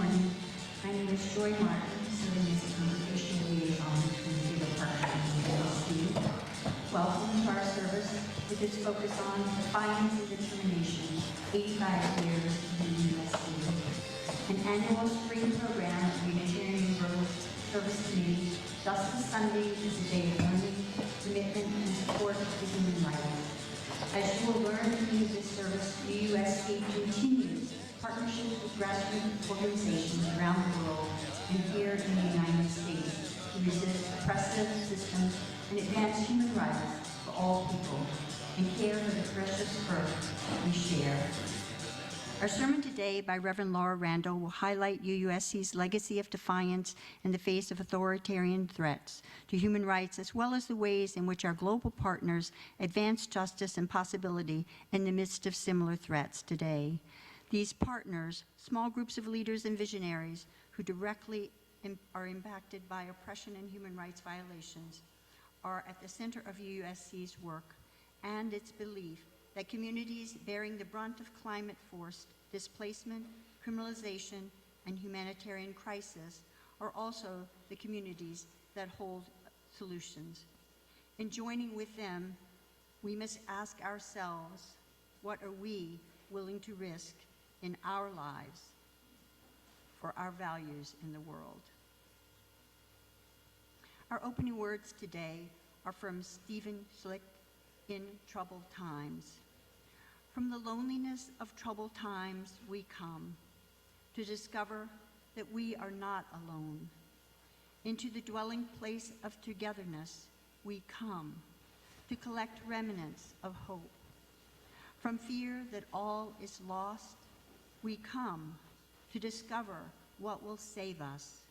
morning. My name is Joy Martin, serving as a congregational liaison between Theater Partners and UUSC. Welcome to our service with its focus on defiance and determination, 85 years in the UUSC. An annual spring program of the Unitarian Universalist Service Committee, Justice Sunday is a day of learning, commitment, and support for human rights. As you will learn through this service, UUSC continues partnerships with grassroots organizations around the world and here in the United States to resist oppressive systems and advance human rights for all people and care for the precious earth we share. Our sermon today by Reverend Laura Randall will highlight UUSC's legacy of defiance in the face of authoritarian threats to human rights, as well as the ways in which our global partners advance justice and possibility in the midst of similar threats today. These partners, small groups of leaders and visionaries who directly are impacted by oppression and human rights violations, are at the center of UUSC's work and its belief that communities bearing the brunt of climate-forced displacement, criminalization, and humanitarian crisis are also the communities that hold solutions. In joining with them, we must ask ourselves, what are we willing to risk in our lives for our values in the world? Our opening words today are from Stephen Schlick in Troubled Times. From the loneliness of troubled times we come to discover that we are not alone. Into the dwelling place of togetherness we come to collect remnants of hope. From fear that all is lost, we come to discover what will save us.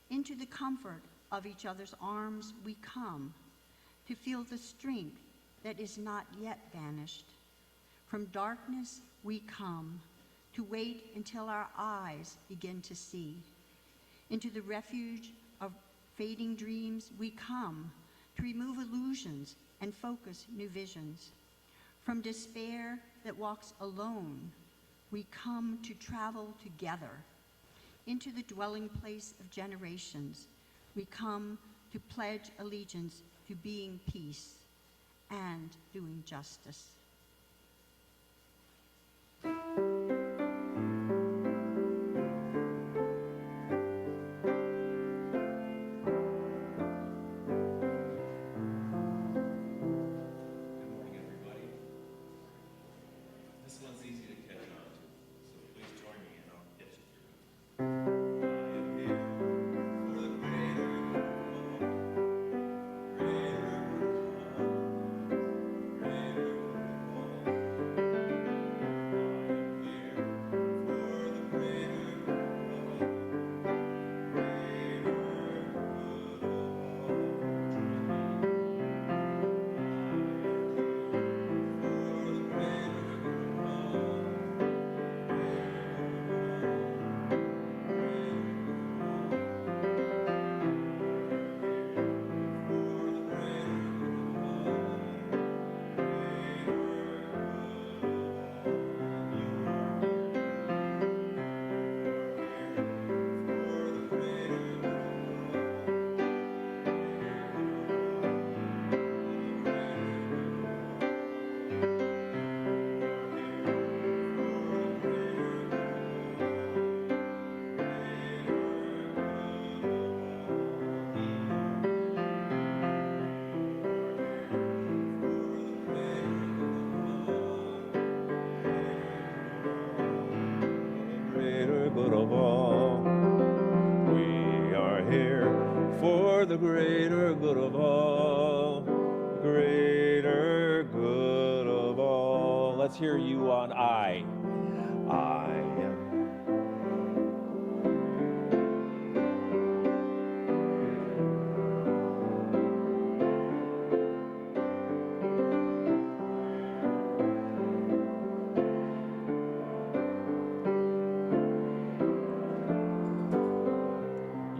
Into the comfort of each other's arms we come to feel the strength that is not yet vanished. From darkness we come to wait until our eyes begin to see. Into the refuge of fading dreams we come to remove illusions and focus new visions. From despair that walks alone, we come to travel together. Into the dwelling place of generations, we come to pledge allegiance to being peace and doing justice. The greater good of all, greater good of all. Let's hear you on I am.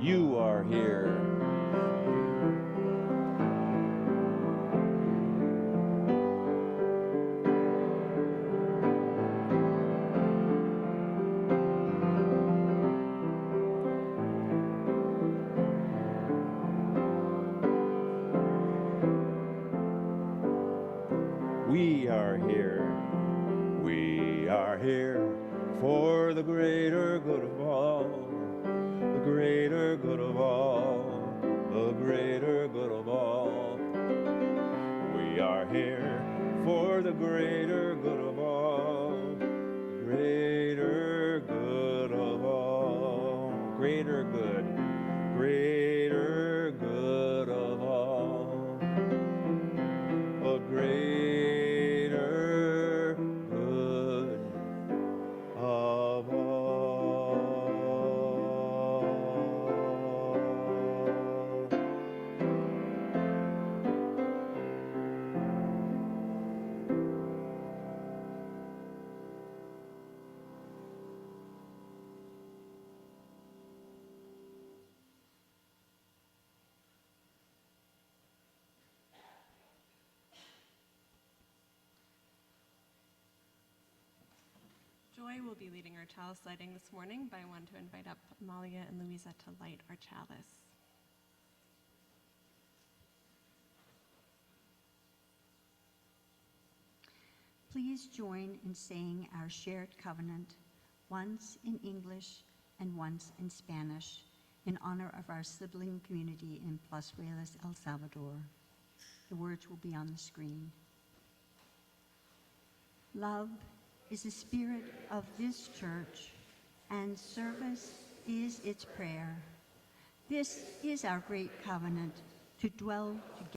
You are here. here for the greater good of all, the greater good of all, the greater good of all. We are here for the greater good of all, the greater good of all, greater good good of all, a greater good of all. Joy will be leading our chalice lighting this morning, but I want to invite up Amalia and Louisa to light our chalice. Please join in saying our shared covenant, once in English and once in Spanish, in honor of our sibling community in Plazuelas, El Salvador. The words will be on the screen. Love is the spirit of this church, and service is its prayer. This is our great covenant, to dwell together.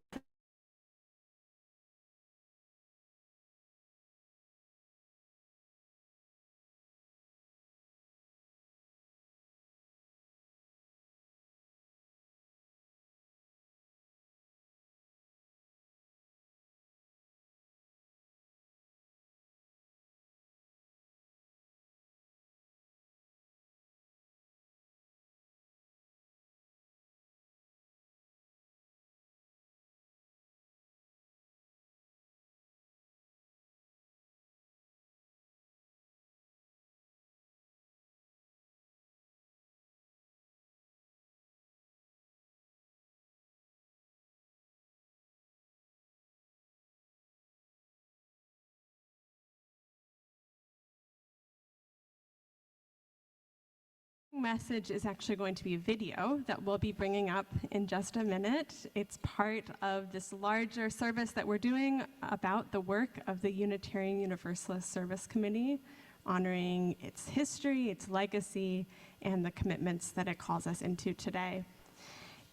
Message is actually going to be a video that we'll be bringing up in just a minute. It's part of this larger service that we're doing about the work of the Unitarian Universalist Service Committee, honoring its history, its legacy, and the commitments that it calls us into today.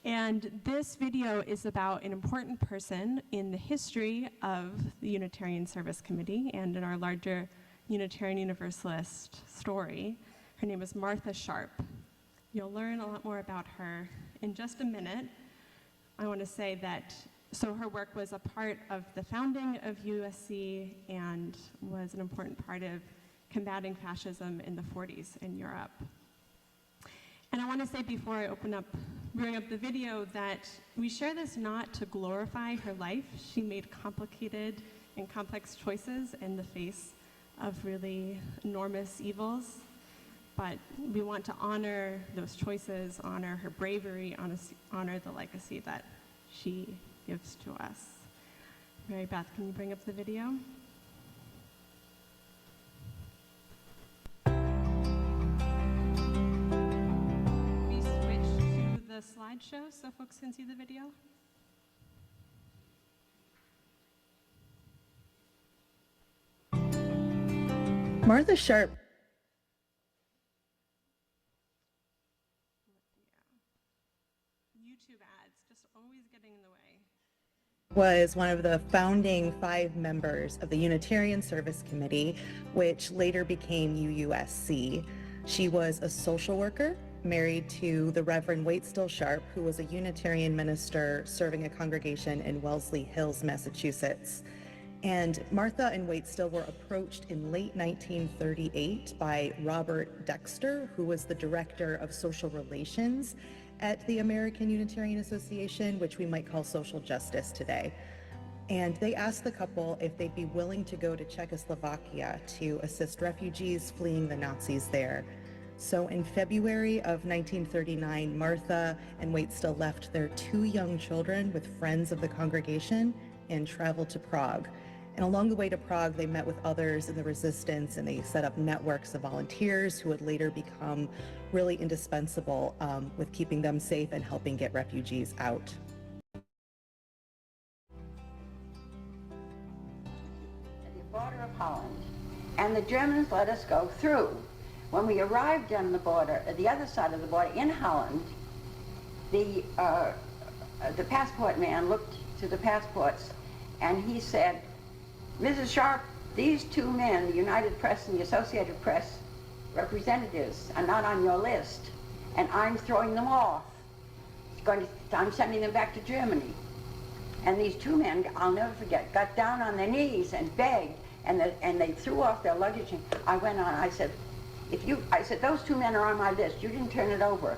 And this video is about an important person in the history of the Unitarian Service Committee and in our larger Unitarian Universalist story. Her name is Martha Sharp. You'll learn a lot more about her in just a minute. I want to say that, so her work was a part of the founding of UUSC and was an important part of combating fascism in the 40s in Europe. And I want to say before I bring up the video that we share this not to glorify her life. She made complicated and complex choices in the face of really enormous evils. But we want to honor those choices, honor her bravery, honor the legacy that she gives to us. Mary Beth, can you bring up the video? We switch to the slideshow so folks can see the video. Martha Sharp YouTube ads, just always getting in the way. was one of the founding 5 members of the Unitarian Service Committee, which later became UUSC. She was a social worker, married to the Reverend Waitstill Sharp, who was a Unitarian minister serving a congregation in Wellesley Hills, Massachusetts. And Martha and Waitstill were approached in late 1938 by Robert Dexter, who was the director of social relations at the American Unitarian Association, which we might call social justice today. And they asked the couple if they'd be willing to go to Czechoslovakia to assist refugees fleeing the Nazis there. So in February of 1939, Martha and Waitstill left their 2 young children with friends of the congregation and traveled to Prague. And along the way to Prague, they met with others in the resistance, and they set up networks of volunteers who would later become really indispensable with keeping them safe and helping get refugees out. At the border of Holland, and the Germans let us go through. When we arrived on the border, at the other side of the border in Holland, the passport man looked to the passports and he said, "Mrs. Sharp, these two men, the United Press and the Associated Press representatives, are not on your list, and I'm throwing them off. I'm sending them back to Germany." And these two men, I'll never forget, got down on their knees and begged, and they threw off their luggage. And I went on, I said, "Those two men are on my list. You didn't turn it over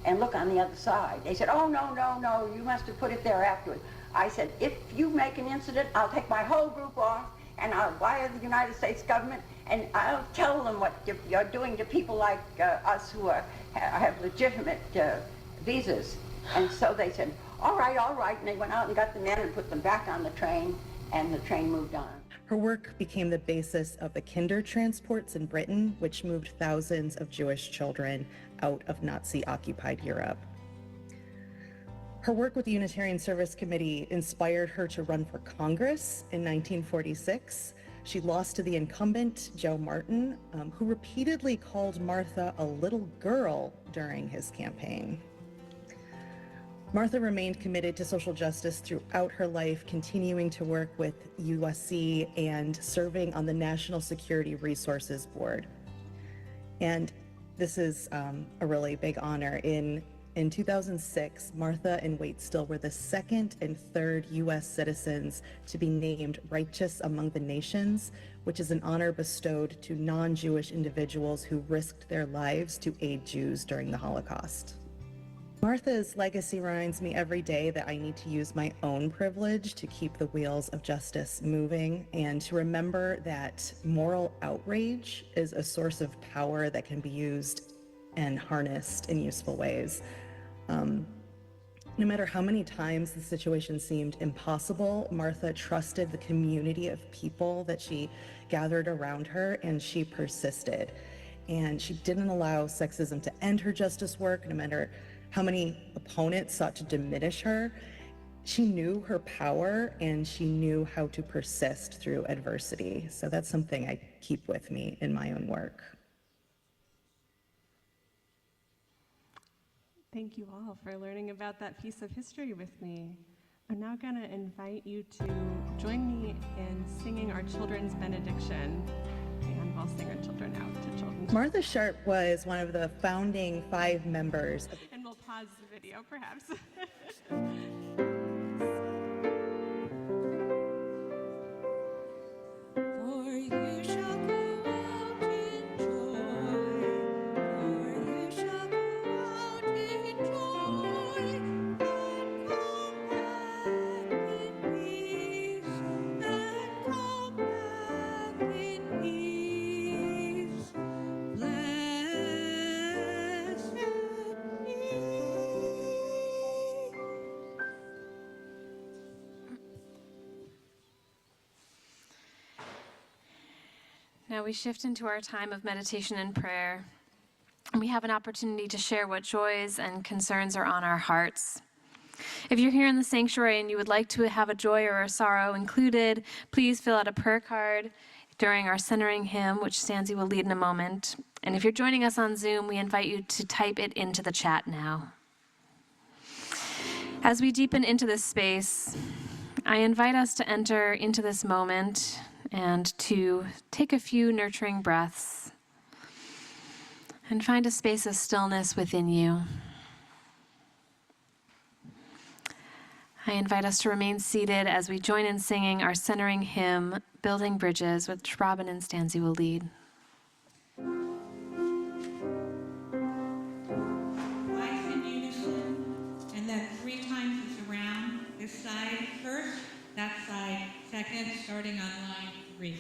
and look on the other side." They said, "Oh, no, you must have put it there afterwards." I said, "If you make an incident, I'll take my whole group off, and I'll wire the United States government, and I'll tell them what you're doing to people like us who have legitimate visas." And so they said, all right, and they went out and got the men and put them back on the train, and the train moved on. Her work became the basis of the Kinder transports in Britain, which moved thousands of Jewish children out of Nazi-occupied Europe. Her work with the Unitarian Service Committee inspired her to run for Congress in 1946. She lost to the incumbent, Joe Martin, who repeatedly called Martha a little girl during his campaign. Martha remained committed to social justice throughout her life, continuing to work with UUSC and serving on the National Security Resources Board. And this is a really big honor. In 2006, Martha and Waitstill were the second and third U.S. citizens to be named Righteous Among the Nations, which is an honor bestowed to non-Jewish individuals who risked their lives to aid Jews during the Holocaust. Martha's legacy reminds me every day that I need to use my own privilege to keep the wheels of justice moving, and to remember that moral outrage is a source of power that can be used and harnessed in useful ways. No matter how many times the situation seemed impossible, Martha trusted the community of people that she gathered around her, and she persisted. And she didn't allow sexism to end her justice work, no matter how many opponents sought to diminish her. She knew her power, and she knew how to persist through adversity. So that's something I keep with me in my own work. Thank you all for learning about that piece of history with me. I'm now going to invite you to join me in singing our children's benediction, and we'll sing our children out to children's. Martha Sharp was one of the founding 5 members. And we'll pause the video, perhaps. For you shall go out in joy, for you shall go out in joy, and come back in peace, and come back in peace. Blessed be. Now we shift into our time of meditation and prayer. And we have an opportunity to share what joys and concerns are on our hearts. If you're here in the sanctuary and you would like to have a joy or a sorrow included, please fill out a prayer card during our centering hymn, which Stanzi will lead in a moment. And if you're joining us on Zoom, we invite you to type it into the chat now. As we deepen into this space, I invite us to enter into this moment and to take a few nurturing breaths and find a space of stillness within you. I invite us to remain seated as we join in singing our centering hymn, Building Bridges, which Robin and Stanzi will lead. Twice in unison, and then 3 times as around. This side first, that side second, starting on line 3.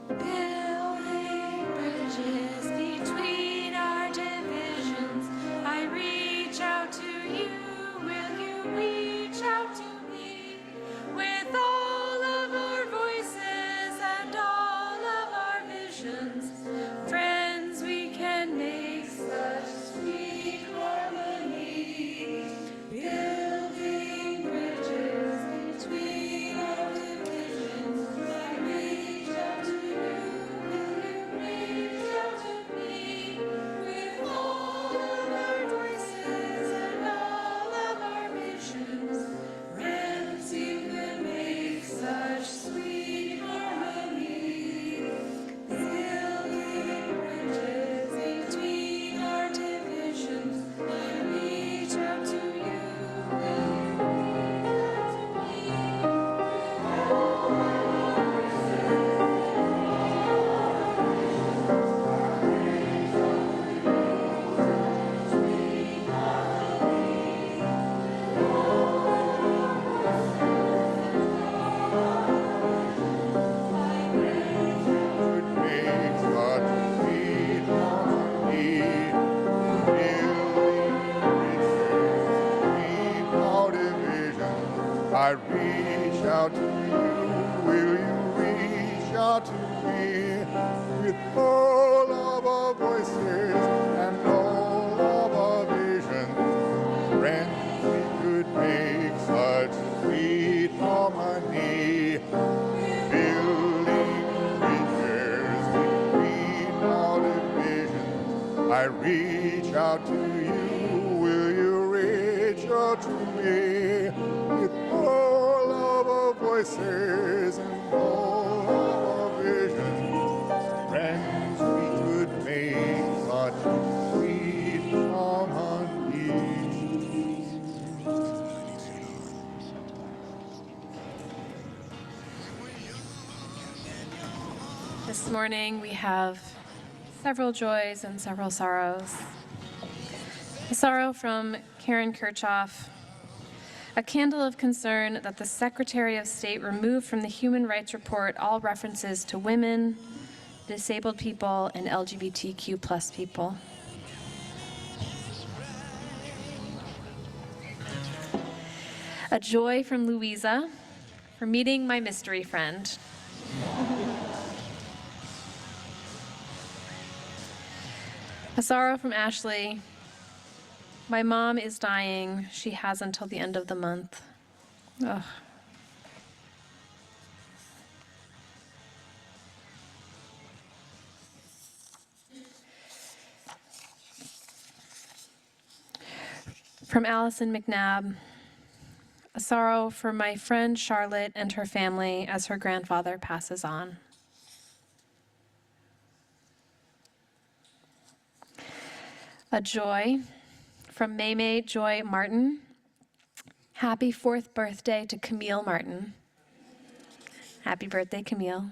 Building bridges between our divisions, I reach out to you. Will you reach out to me with all of our voices and all of our visions? Friends, we could make such sweet harmony, building creatures between our divisions. I reach out to you. Will you reach out to me with all of our voices and all of our visions? Friends, we could make such sweet harmony. This morning we have several joys and several sorrows. A sorrow from Karen Kirchhoff. A candle of concern that the Secretary of State removed from the Human Rights Report all references to women, disabled people, and LGBTQ+ people. A joy from Louisa for meeting my mystery friend. A sorrow from Ashley. My mom is dying. She has until the end of the month. Ugh. From Allison McNabb. A sorrow for my friend Charlotte and her family as her grandfather passes on. A joy from Maymay Joy Martin. Happy 4th birthday to Camille Martin. Happy birthday, Camille.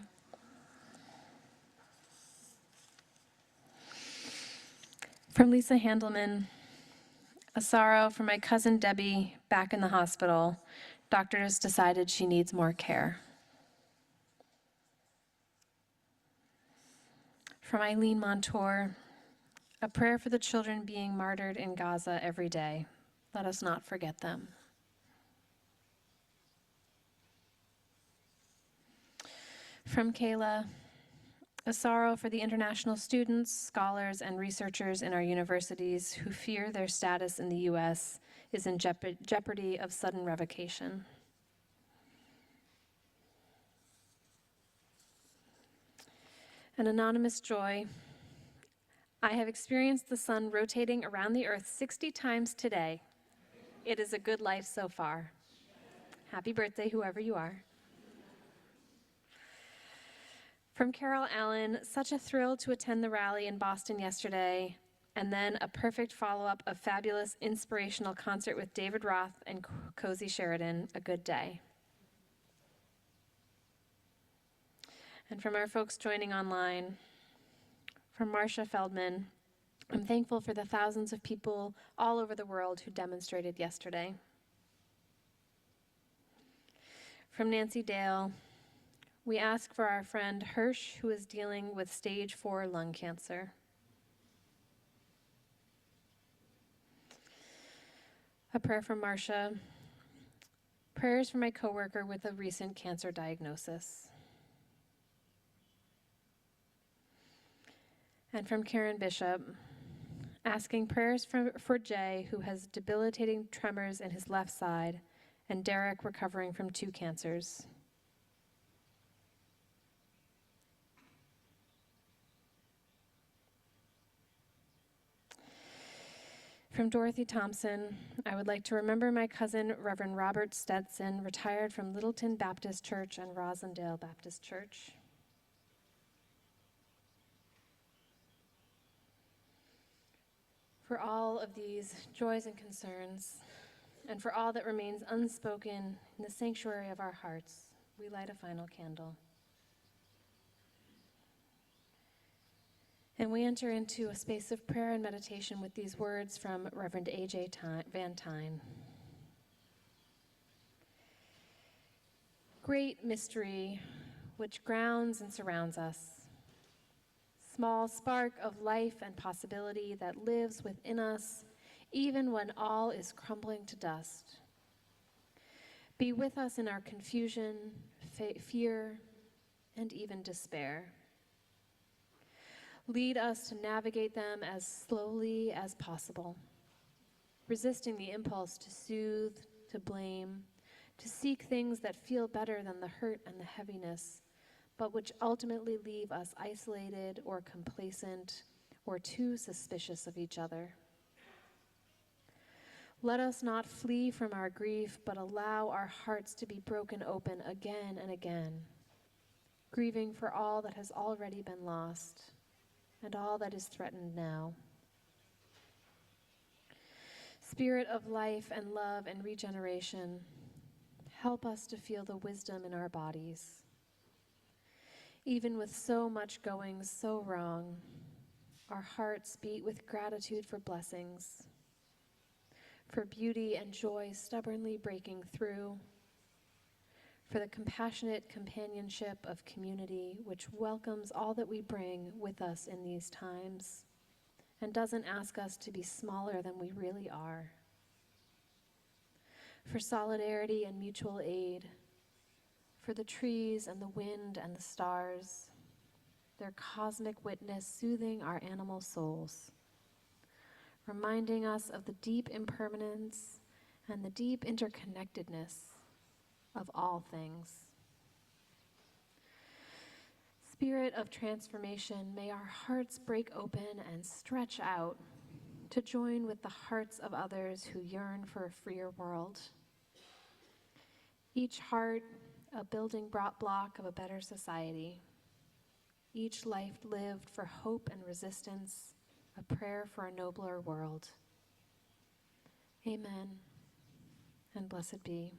From Lisa Handelman. A sorrow for my cousin Debbie back in the hospital. Doctors decided she needs more care. From Eileen Montour. A prayer for the children being martyred in Gaza every day. Let us not forget them. From Kayla, a sorrow for the international students, scholars, and researchers in our universities who fear their status in the U.S. is in jeopardy of sudden revocation. An anonymous joy. I have experienced the sun rotating around the earth 60 times today. It is a good life so far. Happy birthday, whoever you are. From Carol Allen, such a thrill to attend the rally in Boston yesterday, and then a perfect follow-up of fabulous inspirational concert with David Roth and Cozy Sheridan, a good day. And from our folks joining online, from Marcia Feldman, I'm thankful for the thousands of people all over the world who demonstrated yesterday. From Nancy Dale, we ask for our friend Hirsch, who is dealing with stage 4 lung cancer. A prayer from Marcia. Prayers for my coworker with a recent cancer diagnosis. And from Karen Bishop, asking prayers for Jay, who has debilitating tremors in his left side, and Derek recovering from 2 cancers. From Dorothy Thompson, I would like to remember my cousin, Reverend Robert Stetson, retired from Littleton Baptist Church and Rosendale Baptist Church. For all of these joys and concerns, and for all that remains unspoken in the sanctuary of our hearts, we light a final candle. And we enter into a space of prayer and meditation with these words from Reverend A.J. Van Tyne. Great mystery, which grounds and surrounds us. Small spark of life and possibility that lives within us, even when all is crumbling to dust. Be with us in our confusion, fear, and even despair. Lead us to navigate them as slowly as possible, resisting the impulse to soothe, to blame, to seek things that feel better than the hurt and the heaviness, but which ultimately leave us isolated or complacent or too suspicious of each other. Let us not flee from our grief, but allow our hearts to be broken open again and again, grieving for all that has already been lost and all that is threatened now. Spirit of life and love and regeneration, help us to feel the wisdom in our bodies. Even with so much going so wrong, our hearts beat with gratitude for blessings, for beauty and joy stubbornly breaking through, for the compassionate companionship of community which welcomes all that we bring with us in these times and doesn't ask us to be smaller than we really are, for solidarity and mutual aid, for the trees and the wind and the stars, their cosmic witness soothing our animal souls, reminding us of the deep impermanence and the deep interconnectedness of all things. Spirit of transformation, may our hearts break open and stretch out to join with the hearts of others who yearn for a freer world. Each heart a building block of a better society. Each life lived for hope and resistance, a prayer for a nobler world. Amen, and blessed be.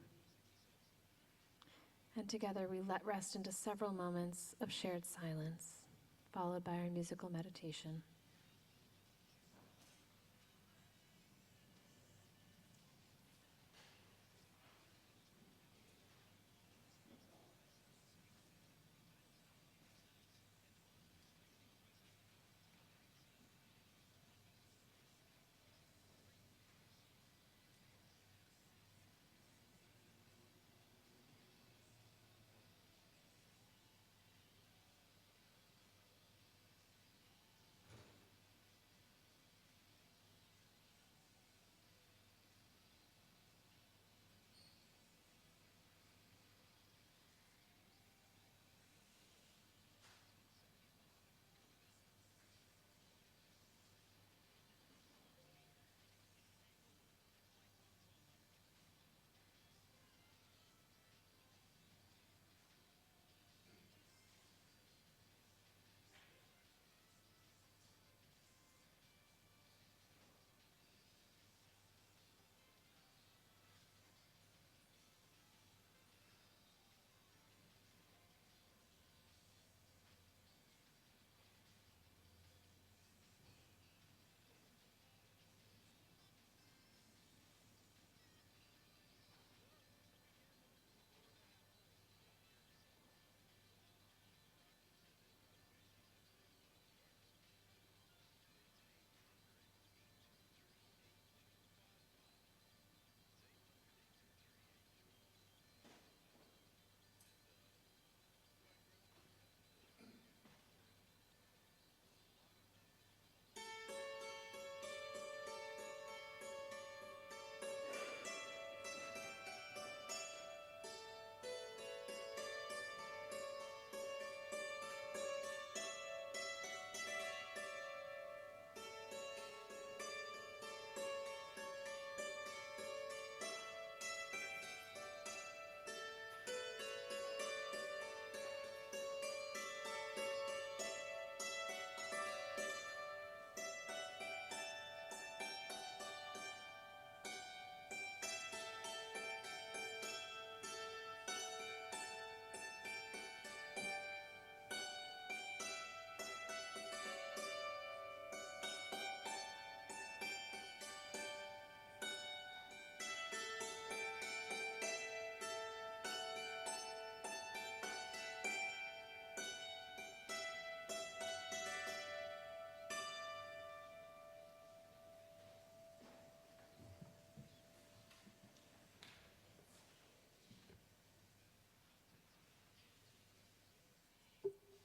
And together we let rest into several moments of shared silence, followed by our musical meditation.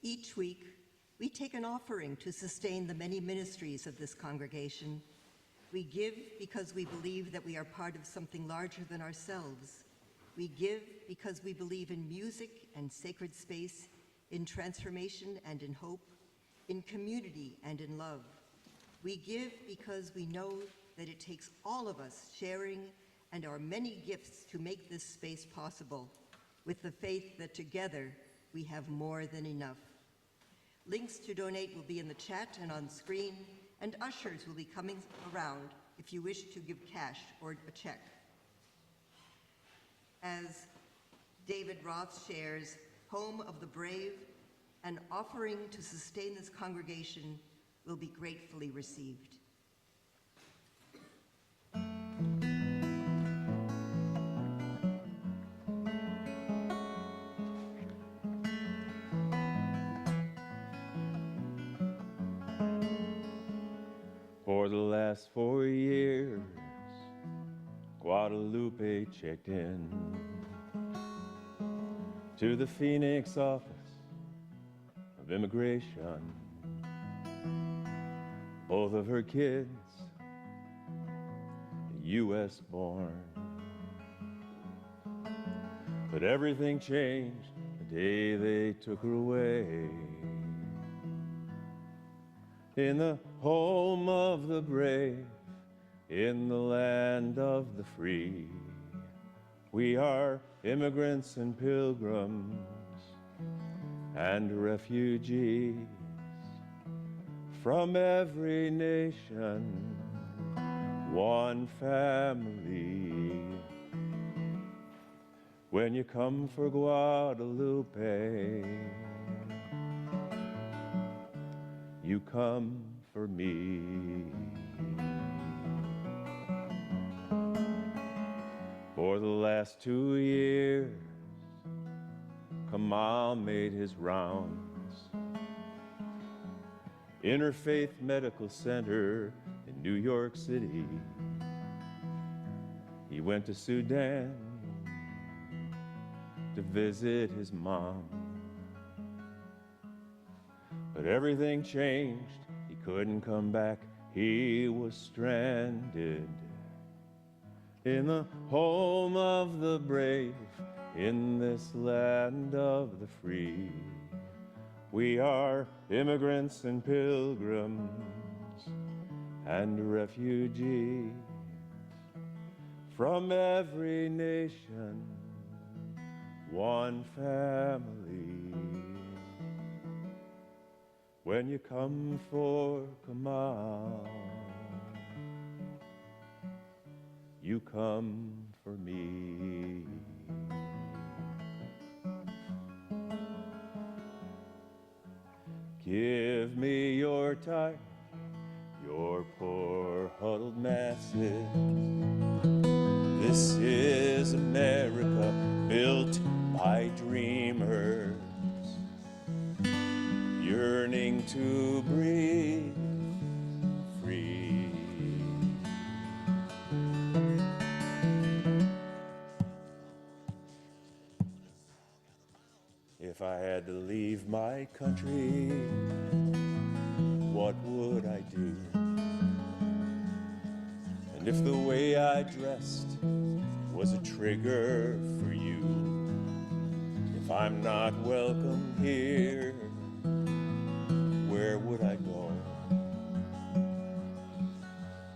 Each week, we take an offering to sustain the many ministries of this congregation. We give because we believe that we are part of something larger than ourselves. We give because we believe in music and sacred space, in transformation and in hope, in community and in love. We give because we know that it takes all of us sharing and our many gifts to make this space possible, with the faith that together we have more than enough. Links to donate will be in the chat and on screen, and ushers will be coming around if you wish to give cash or a check. As David Roth shares, Home of the Brave, an offering to sustain this congregation will be gratefully received. For the last 4 years, Guadalupe checked in to the Phoenix office of immigration. Both of her kids, U.S. born. But everything changed the day they took her away. In the home of the brave, in the land of the free, we are immigrants and pilgrims and refugees from every nation, one family. When you come for Guadalupe, you come for me. For the last 2 years, Kamal made his rounds. Interfaith Medical Center in New York City. He went to Sudan to visit his mom. But everything changed. He couldn't come back. He was stranded in the home of the brave, in this land of the free. We are immigrants and pilgrims and refugees from every nation, one family. When you come for Kamal, you come for me. Give me your tired, your poor huddled masses. This is America built by dreamers, yearning to breathe free. If I had to leave my country, what would I do? And if the way I dressed was a trigger for you, if I'm not welcome here, where would I go?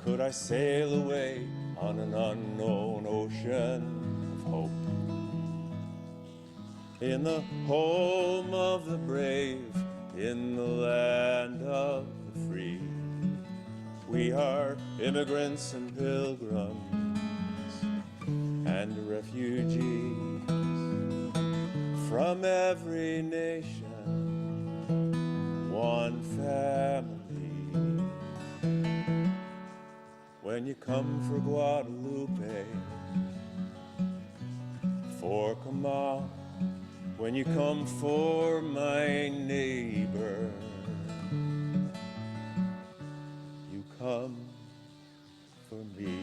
Could I sail away on an unknown ocean of hope? In the home of the brave, in the land of the free, we are immigrants and pilgrims and refugees from every nation, one family. When you come for Guadalupe, for Kamal, when you come for my neighbor, you come for me.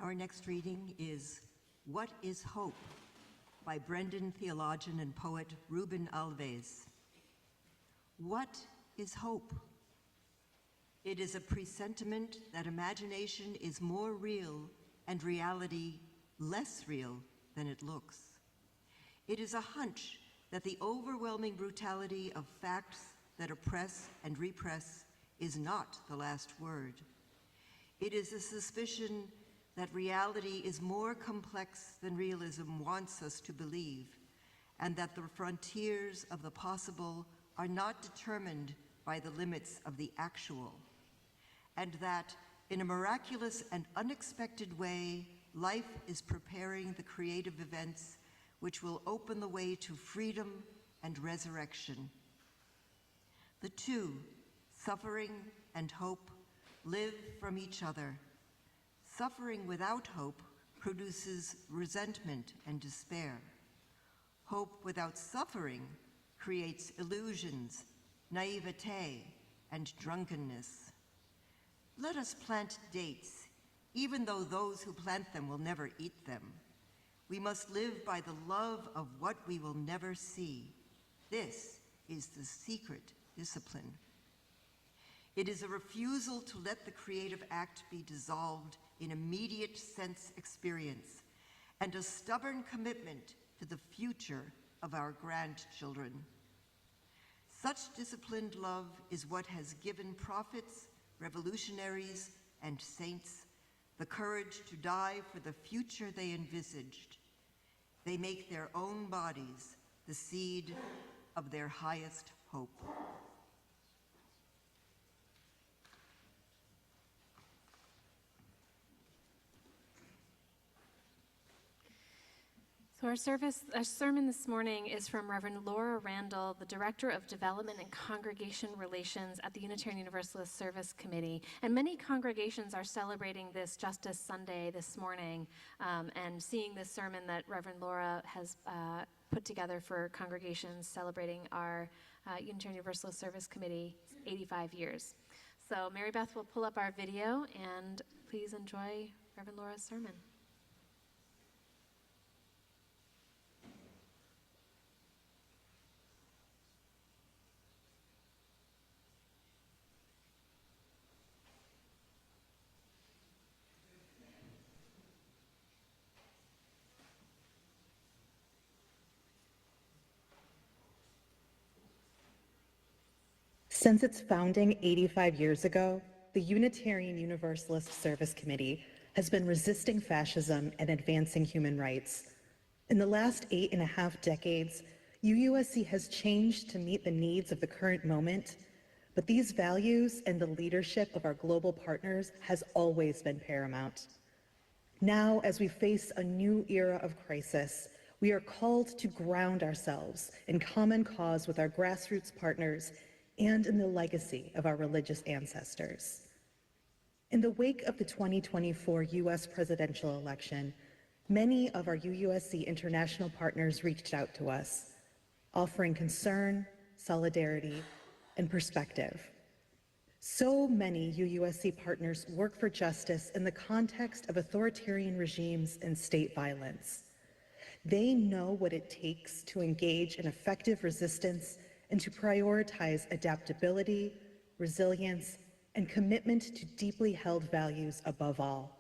Our next reading is What is Hope? By Brendan theologian and poet Ruben Alves. What is hope? It is a presentiment that imagination is more real and reality less real than it looks. It is a hunch that the overwhelming brutality of facts that oppress and repress is not the last word. It is a suspicion that reality is more complex than realism wants us to believe, and that the frontiers of the possible are not determined by the limits of the actual, and that in a miraculous and unexpected way, life is preparing the creative events which will open the way to freedom and resurrection. The two, suffering and hope, live from each other. Suffering without hope produces resentment and despair. Hope without suffering creates illusions, naivete, and drunkenness. Let us plant dates, even though those who plant them will never eat them. We must live by the love of what we will never see. This is the secret discipline. It is a refusal to let the creative act be dissolved in immediate sense experience, and a stubborn commitment to the future of our grandchildren. Such disciplined love is what has given prophets, revolutionaries, and saints the courage to die for the future they envisaged. They make their own bodies the seed of their highest hope. So our sermon this morning is from Reverend Laura Randall, the Director of Development and Congregation Relations at the Unitarian Universalist Service Committee. And many congregations are celebrating this Justice Sunday this morning, and seeing this sermon that Reverend Laura has put together for congregations celebrating our Unitarian Universalist Service Committee 85 years. So Mary Beth will pull up our video, and please enjoy Reverend Laura's sermon. Since its founding 85 years ago, the Unitarian Universalist Service Committee has been resisting fascism and advancing human rights. In the last 8.5 decades, UUSC has changed to meet the needs of the current moment, but these values and the leadership of our global partners has always been paramount. Now, as we face a new era of crisis, we are called to ground ourselves in common cause with our grassroots partners and in the legacy of our religious ancestors. In the wake of the 2024 U.S. presidential election, many of our UUSC international partners reached out to us, offering concern, solidarity, and perspective. So many UUSC partners work for justice in the context of authoritarian regimes and state violence. They know what it takes to engage in effective resistance and to prioritize adaptability, resilience, and commitment to deeply held values above all.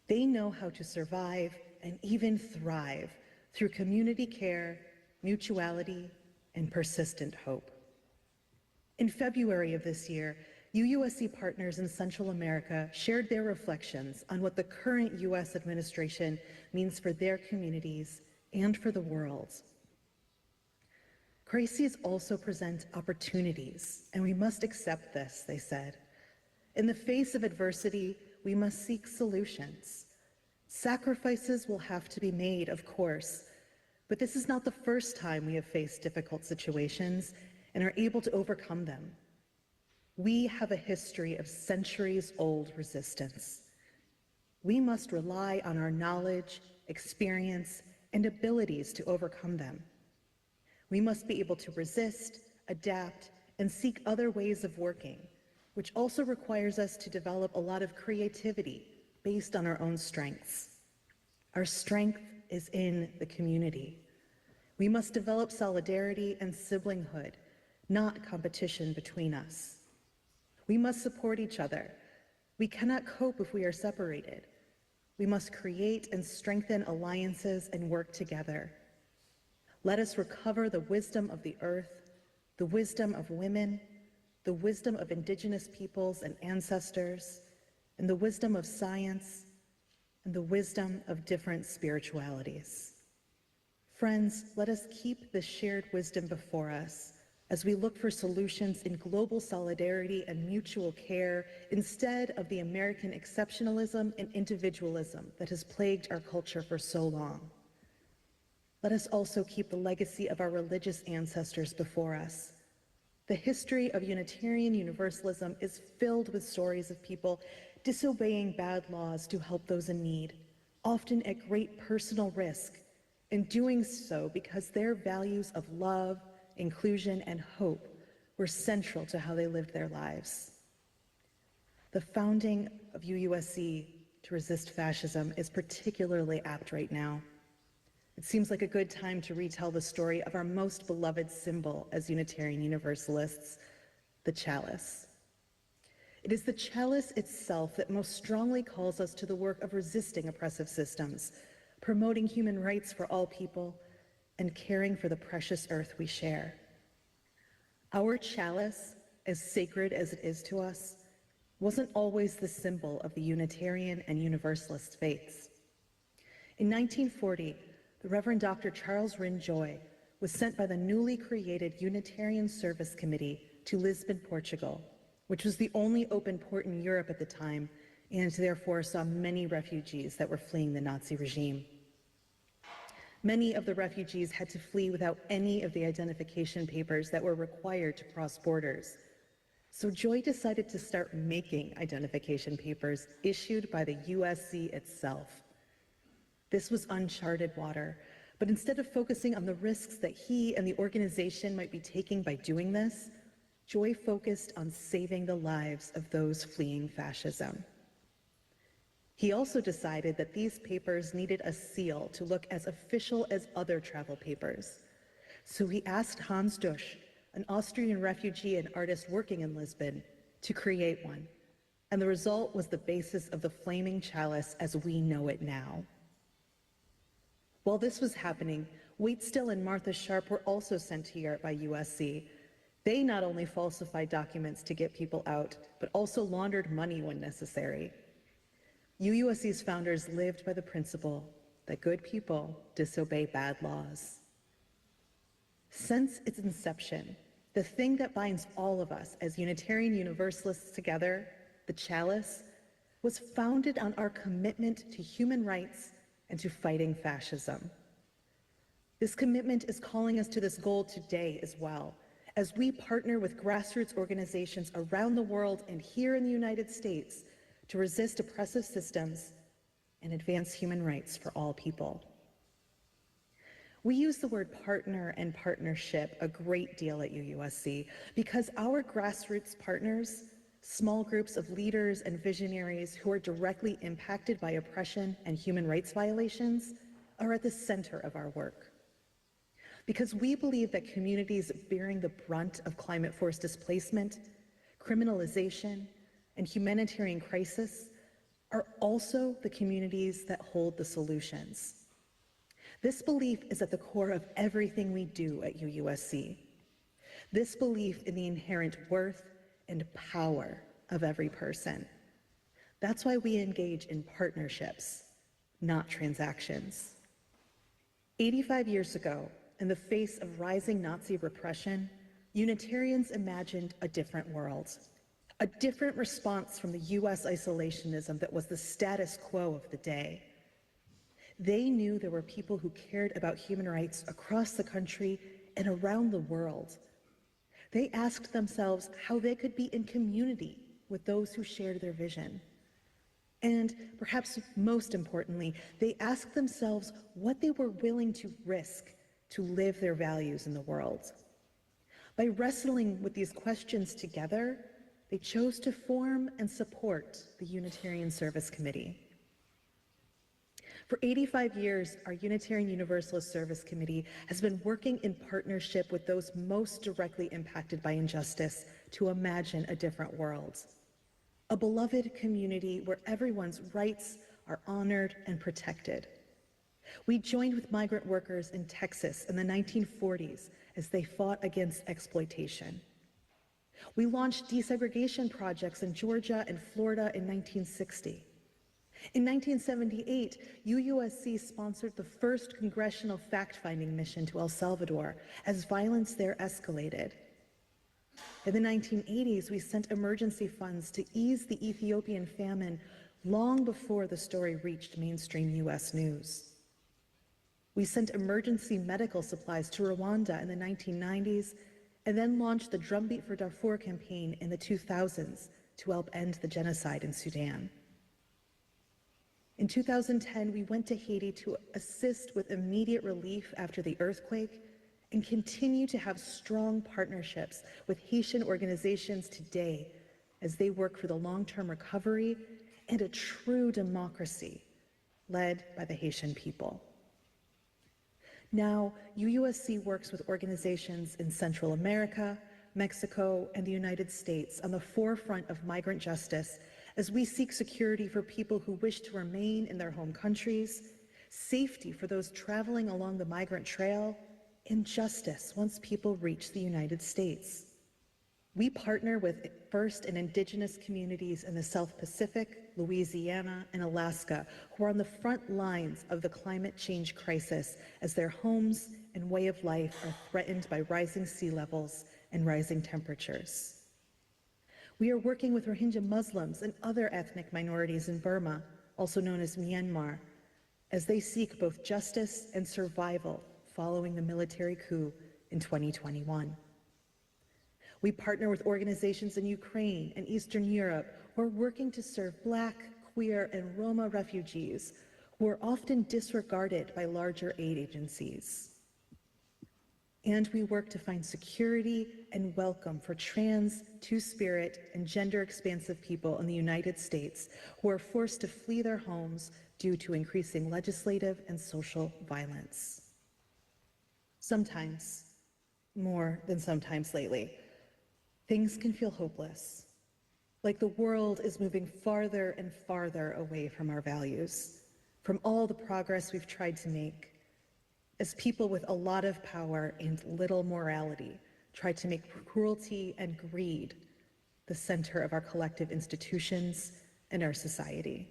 They know how to survive and even thrive through community care, mutuality, and persistent hope. In February of this year, UUSC partners in Central America shared their reflections on what the current U.S. administration means for their communities and for the world. Crises also present opportunities, and we must accept this, they said. In the face of adversity, we must seek solutions. Sacrifices will have to be made, of course, but this is not the first time we have faced difficult situations and are able to overcome them. We have a history of centuries-old resistance. We must rely on our knowledge, experience, and abilities to overcome them. We must be able to resist, adapt, and seek other ways of working, which also requires us to develop a lot of creativity based on our own strengths. Our strength is in the community. We must develop solidarity and siblinghood, not competition between us. We must support each other. We cannot cope if we are separated. We must create and strengthen alliances and work together. Let us recover the wisdom of the earth, the wisdom of women, the wisdom of indigenous peoples and ancestors, and the wisdom of science, and the wisdom of different spiritualities. Friends, let us keep this shared wisdom before us as we look for solutions in global solidarity and mutual care instead of the American exceptionalism and individualism that has plagued our culture for so long. Let us also keep the legacy of our religious ancestors before us. The history of Unitarian Universalism is filled with stories of people disobeying bad laws to help those in need, often at great personal risk, and doing so because their values of love, inclusion, and hope were central to how they lived their lives. The founding of UUSC to resist fascism is particularly apt right now. It seems like a good time to retell the story of our most beloved symbol as Unitarian Universalists, the chalice. It is the chalice itself that most strongly calls us to the work of resisting oppressive systems, promoting human rights for all people, and caring for the precious earth we share. Our chalice, as sacred as it is to us, wasn't always the symbol of the Unitarian and Universalist faiths. In 1940, the Reverend Dr. Charles Ryn Joy was sent by the newly created Unitarian Service Committee to Lisbon, Portugal, which was the only open port in Europe at the time, and therefore saw many refugees that were fleeing the Nazi regime. Many of the refugees had to flee without any of the identification papers that were required to cross borders. So Joy decided to start making identification papers issued by the USC itself. This was uncharted water, but instead of focusing on the risks that he and the organization might be taking by doing this, Joy focused on saving the lives of those fleeing fascism. He also decided that these papers needed a seal to look as official as other travel papers. So he asked Hans Dusch, an Austrian refugee and artist working in Lisbon, to create one. And the result was the basis of the flaming chalice as we know it now. While this was happening, Waitstill and Martha Sharp were also sent to Europe by USC. They not only falsified documents to get people out, but also laundered money when necessary. UUSC's founders lived by the principle that good people disobey bad laws. Since its inception, the thing that binds all of us as Unitarian Universalists together, the chalice, was founded on our commitment to human rights and to fighting fascism. This commitment is calling us to this goal today as well, as we partner with grassroots organizations around the world and here in the United States to resist oppressive systems and advance human rights for all people. We use the word partner and partnership a great deal at UUSC because our grassroots partners, small groups of leaders and visionaries who are directly impacted by oppression and human rights violations, are at the center of our work. Because we believe that communities bearing the brunt of climate force displacement, criminalization, and humanitarian crisis are also the communities that hold the solutions. This belief is at the core of everything we do at UUSC. This belief in the inherent worth and power of every person. That's why we engage in partnerships, not transactions. 85 years ago, in the face of rising Nazi repression, Unitarians imagined a different world, a different response from the US isolationism that was the status quo of the day. They knew there were people who cared about human rights across the country and around the world. They asked themselves how they could be in community with those who shared their vision. And perhaps most importantly, they asked themselves what they were willing to risk to live their values in the world. By wrestling with these questions together, they chose to form and support the Unitarian Service Committee. For 85 years, our Unitarian Universalist Service Committee has been working in partnership with those most directly impacted by injustice to imagine a different world. A beloved community where everyone's rights are honored and protected. We joined with migrant workers in Texas in the 1940s as they fought against exploitation. We launched desegregation projects in Georgia and Florida in 1960. In 1978, UUSC sponsored the first congressional fact-finding mission to El Salvador as violence there escalated. In the 1980s, we sent emergency funds to ease the Ethiopian famine long before the story reached mainstream US news. We sent emergency medical supplies to Rwanda in the 1990s and then launched the Drumbeat for Darfur campaign in the 2000s to help end the genocide in Sudan. In 2010, we went to Haiti to assist with immediate relief after the earthquake and continue to have strong partnerships with Haitian organizations today as they work for the long-term recovery and a true democracy led by the Haitian people. Now, UUSC works with organizations in Central America, Mexico, and the United States on the forefront of migrant justice as we seek security for people who wish to remain in their home countries, safety for those traveling along the migrant trail, and justice once people reach the United States. We partner with First and Indigenous communities in the South Pacific, Louisiana, and Alaska who are on the front lines of the climate change crisis as their homes and way of life are threatened by rising sea levels and rising temperatures. We are working with Rohingya Muslims and other ethnic minorities in Burma, also known as Myanmar, as they seek both justice and survival following the military coup in 2021. We partner with organizations in Ukraine and Eastern Europe who are working to serve Black, queer, and Roma refugees who are often disregarded by larger aid agencies. And we work to find security and welcome for trans, two-spirit, and gender-expansive people in the United States who are forced to flee their homes due to increasing legislative and social violence. Sometimes, more than sometimes lately, things can feel hopeless, like the world is moving farther and farther away from our values, from all the progress we've tried to make, as people with a lot of power and little morality try to make cruelty and greed the center of our collective institutions and our society.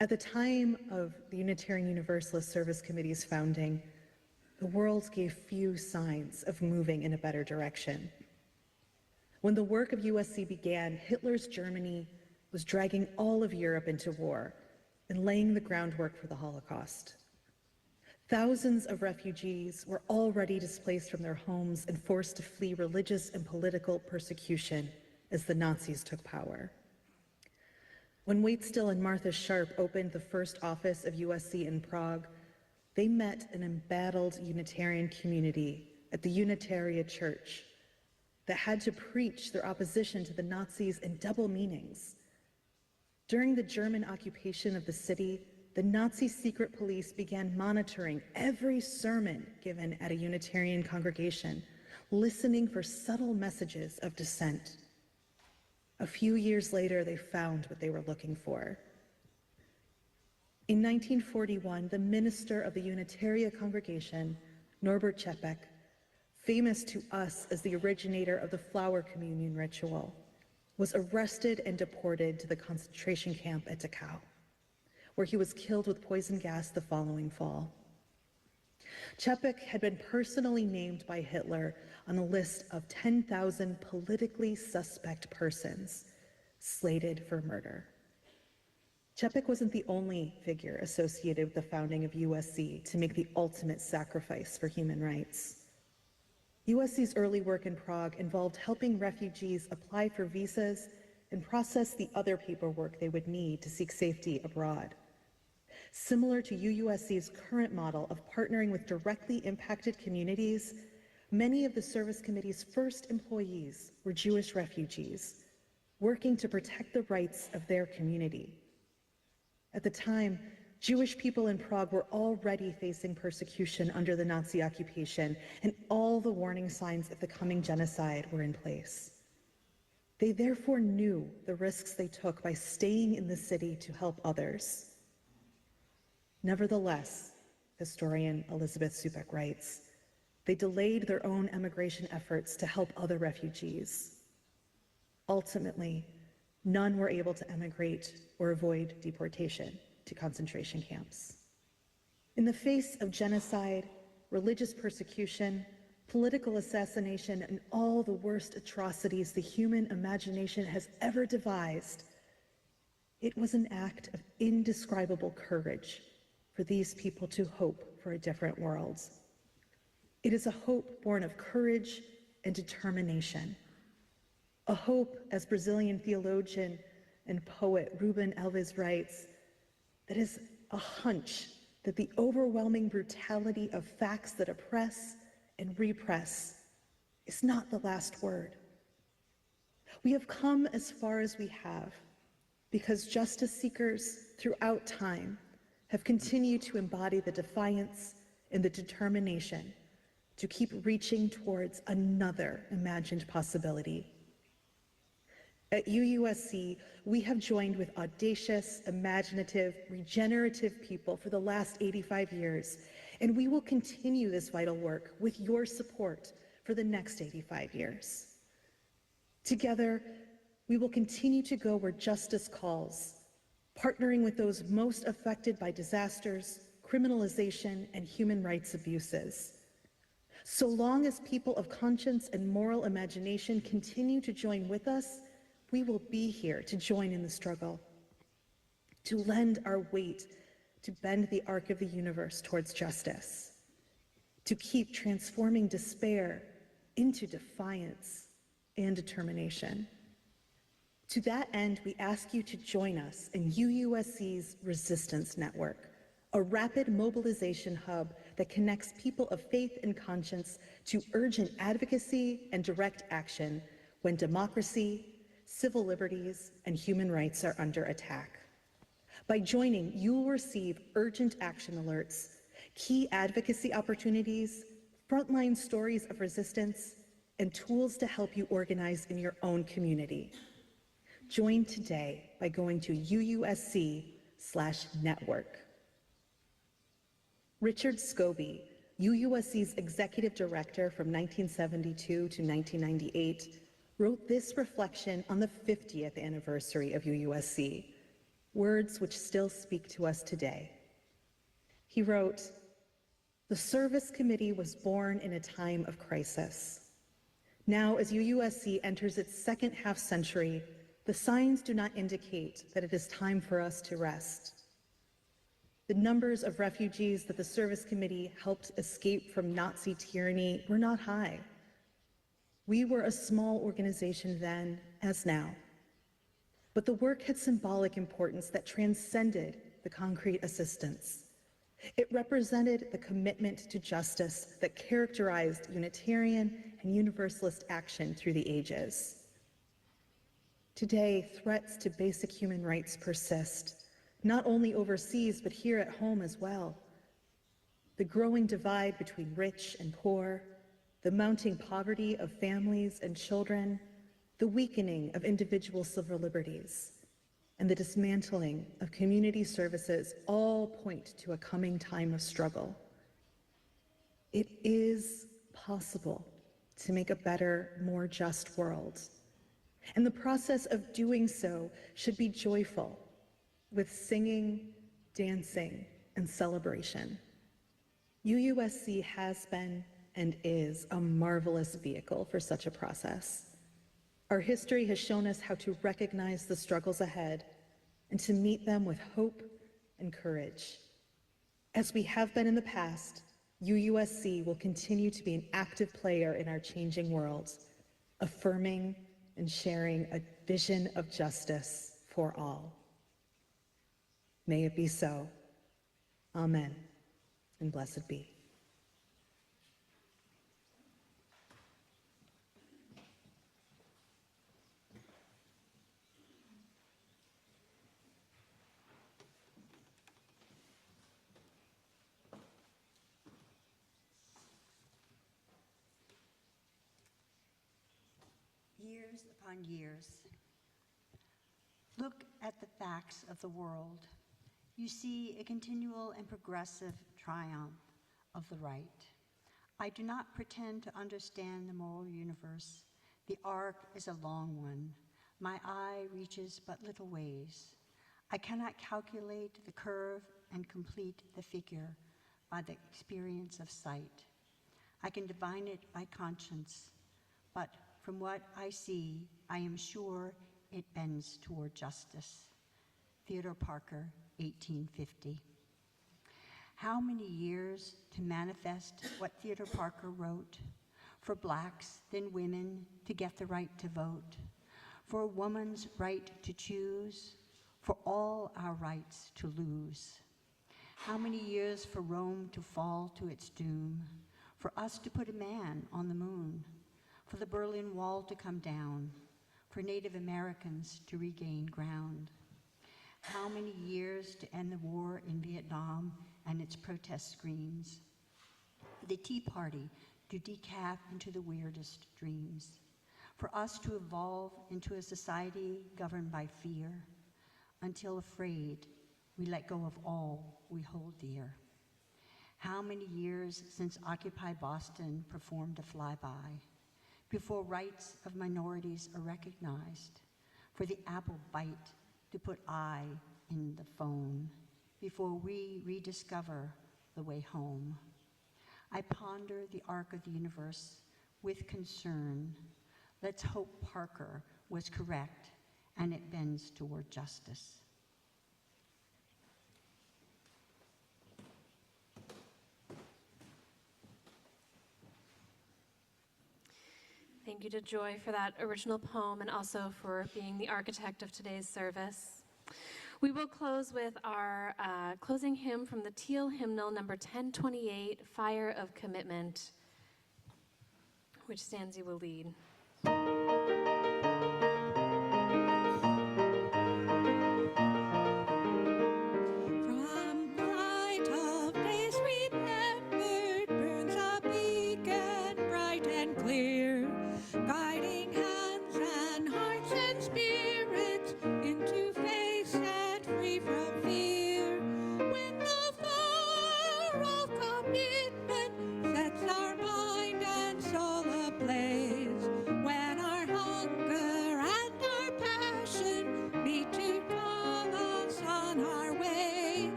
At the time of the Unitarian Universalist Service Committee's founding, the world gave few signs of moving in a better direction. When the work of USC began, Hitler's Germany was dragging all of Europe into war and laying the groundwork for the Holocaust. Thousands of refugees were already displaced from their homes and forced to flee religious and political persecution as the Nazis took power. When Waitstill and Martha Sharp opened the first office of USC in Prague, they met an embattled Unitarian community at the Unitaria Church that had to preach their opposition to the Nazis in double meanings. During the German occupation of the city, the Nazi secret police began monitoring every sermon given at a Unitarian congregation, listening for subtle messages of dissent. A few years later, they found what they were looking for. In 1941, the minister of the Unitaria congregation, Norbert Čepek, famous to us as the originator of the flower communion ritual, was arrested and deported to the concentration camp at Dachau, where he was killed with poison gas the following fall. Čepek had been personally named by Hitler on a list of 10,000 politically suspect persons slated for murder. Čepek wasn't the only figure associated with the founding of USC to make the ultimate sacrifice for human rights. USC's early work in Prague involved helping refugees apply for visas and process the other paperwork they would need to seek safety abroad. Similar to UUSC's current model of partnering with directly impacted communities, many of the service committee's first employees were Jewish refugees, working to protect the rights of their community. At the time, Jewish people in Prague were already facing persecution under the Nazi occupation, and all the warning signs of the coming genocide were in place. They therefore knew the risks they took by staying in the city to help others. Nevertheless, historian Elizabeth Supek writes, they delayed their own emigration efforts to help other refugees. Ultimately, none were able to emigrate or avoid deportation to concentration camps. In the face of genocide, religious persecution, political assassination, and all the worst atrocities the human imagination has ever devised, it was an act of indescribable courage for these people to hope for a different world. It is a hope born of courage and determination. A hope, as Brazilian theologian and poet Ruben Alves writes, that is a hunch that the overwhelming brutality of facts that oppress and repress is not the last word. We have come as far as we have because justice seekers throughout time have continued to embody the defiance and the determination to keep reaching towards another imagined possibility. At UUSC, we have joined with audacious, imaginative, regenerative people for the last 85 years, and we will continue this vital work with your support for the next 85 years. Together, we will continue to go where justice calls, partnering with those most affected by disasters, criminalization, and human rights abuses. So long as people of conscience and moral imagination continue to join with us, we will be here to join in the struggle, to lend our weight to bend the arc of the universe towards justice, to keep transforming despair into defiance and determination. To that end, we ask you to join us in UUSC's Resistance Network, a rapid mobilization hub that connects people of faith and conscience to urgent advocacy and direct action when democracy, civil liberties, and human rights are under attack. By joining, you will receive urgent action alerts, key advocacy opportunities, frontline stories of resistance, and tools to help you organize in your own community. Join today by going to UUSC/network. Richard Scobie, UUSC's executive director from 1972 to 1998, wrote this reflection on the 50th anniversary of UUSC, words which still speak to us today. He wrote, "The Service Committee was born in a time of crisis. Now, as UUSC enters its second half-century, the signs do not indicate that it is time for us to rest. The numbers of refugees that the Service Committee helped escape from Nazi tyranny were not high. We were a small organization then, as now. But the work had symbolic importance that transcended the concrete assistance. It represented the commitment to justice that characterized Unitarian and Universalist action through the ages. Today, threats to basic human rights persist, not only overseas, but here at home as well. The growing divide between rich and poor, the mounting poverty of families and children, the weakening of individual civil liberties, and the dismantling of community services all point to a coming time of struggle. It is possible to make a better, more just world. And the process of doing so should be joyful, with singing, dancing, and celebration. UUSC has been and is a marvelous vehicle for such a process. Our history has shown us how to recognize the struggles ahead and to meet them with hope and courage. As we have been in the past, UUSC will continue to be an active player in our changing world, affirming and sharing a vision of justice for all. May it be so. Amen, and blessed be. Years upon years. Look at the facts of the world. You see a continual and progressive triumph of the right. I do not pretend to understand the moral universe. The arc is a long one. My eye reaches but little ways. I cannot calculate the curve and complete the figure by the experience of sight. I can divine it by conscience, but from what I see, I am sure it bends toward justice. Theodore Parker, 1850. How many years to manifest what Theodore Parker wrote? For blacks, then women, to get the right to vote. For a woman's right to choose. For all our rights to lose. How many years for Rome to fall to its doom? For us to put a man on the moon? For the Berlin Wall to come down? For Native Americans to regain ground? How many years to end the war in Vietnam and its protest screams? The Tea Party to decaf into the weirdest dreams. For us to evolve into a society governed by fear, until afraid we let go of all we hold dear. How many years since Occupy Boston performed a flyby, before rights of minorities are recognized, for the Apple bite to put I in the phone, before we rediscover the way home. I ponder the arc of the universe with concern. Let's hope Parker was correct and it bends toward justice. Thank you to Joy for that original poem and also for being the architect of today's service. We will close with our closing hymn from the Teal Hymnal, number 1028, Fire of Commitment, which Stanzi will lead.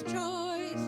Choice.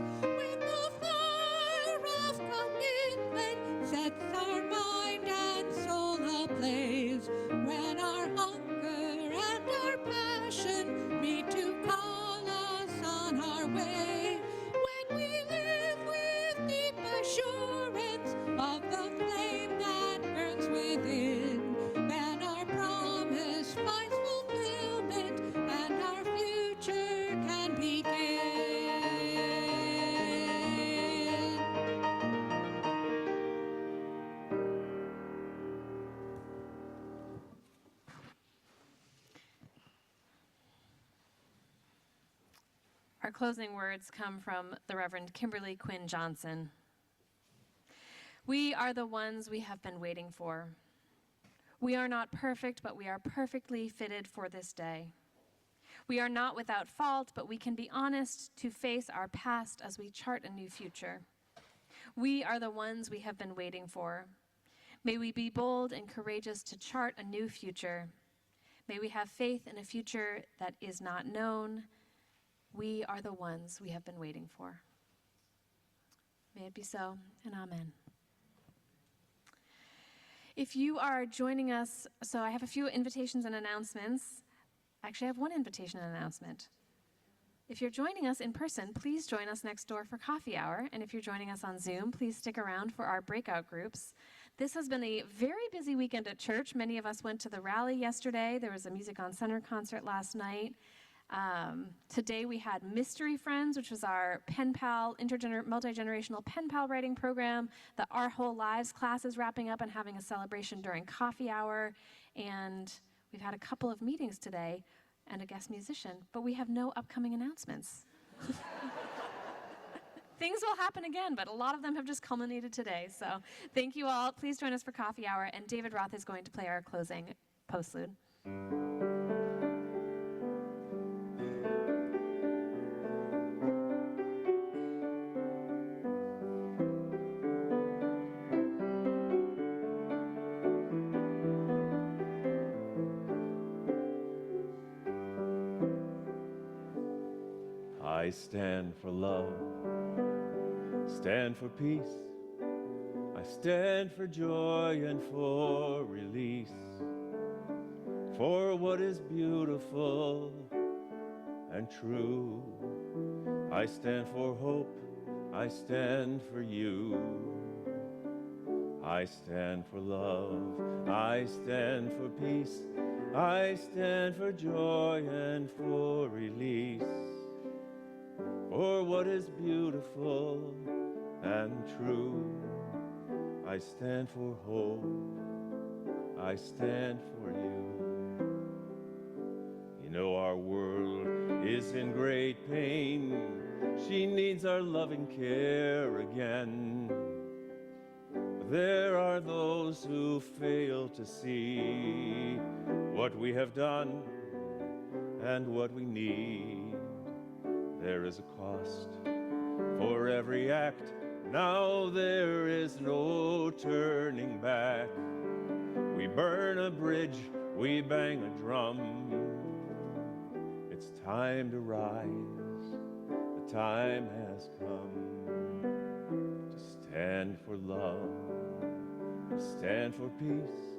Our closing words come from the Reverend Kimberly Quinn Johnson. We are the ones we have been waiting for. We are not perfect, but we are perfectly fitted for this day. We are not without fault, but we can be honest to face our past as we chart a new future. We are the ones we have been waiting for. May we be bold and courageous to chart a new future. May we have faith in a future that is not known. We are the ones we have been waiting for. May it be so, and amen. If you are joining us, so I have a few invitations and announcements. Actually, I have one invitation and announcement. If you're joining us in person, please join us next door for coffee hour. And if you're joining us on Zoom, please stick around for our breakout groups. This has been a very busy weekend at church. Many of us went to the rally yesterday. There was a Music on Center concert last night. Today we had Mystery Friends, which was our pen pal, multi-generational pen pal writing program. The Our Whole Lives class is wrapping up and having a celebration during coffee hour. And we've had a couple of meetings today and a guest musician, but we have no upcoming announcements. Things will happen again, but a lot of them have just culminated today. So thank you all. Please join us for coffee hour, and David Roth is going to play our closing postlude. I stand for love, stand for peace. I stand for joy and for release, for what is beautiful and true. I stand for hope, I stand for you. I stand for love, I stand for peace. I stand for joy and for release, for what is beautiful and true. I stand for hope, I stand for you. You know our world is in great pain. She needs our loving care again. There are those who fail to see what we have done and what we need. There is a cost for every act. Now there is no turning back. We burn a bridge, we bang a drum. It's time to rise, the time has come. To stand for love, to stand for peace,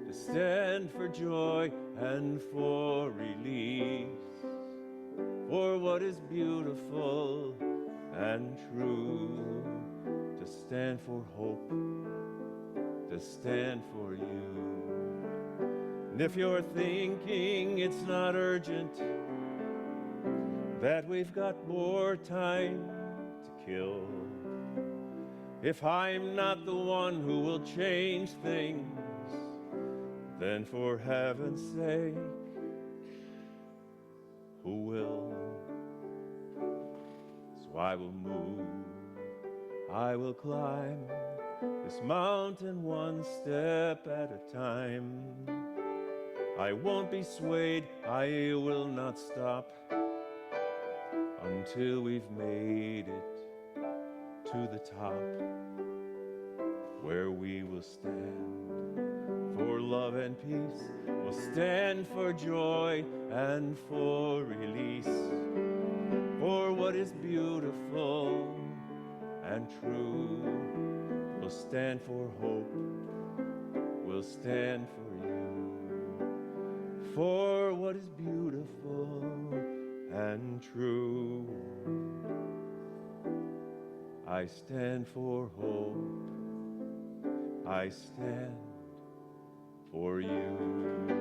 to stand for joy and for release, for what is beautiful and true, to stand for hope, to stand for you. And if you're thinking it's not urgent, that we've got more time to kill, if I'm not the one who will change things, then for heaven's sake, who will? So I will move, I will climb this mountain one step at a time. I won't be swayed, I will not stop until we've made it to the top, where we will stand for love and peace. We'll stand for joy and for release, for what is beautiful and true. We'll stand for hope, we'll stand for you, for what is beautiful and true. I stand for hope, I stand for you.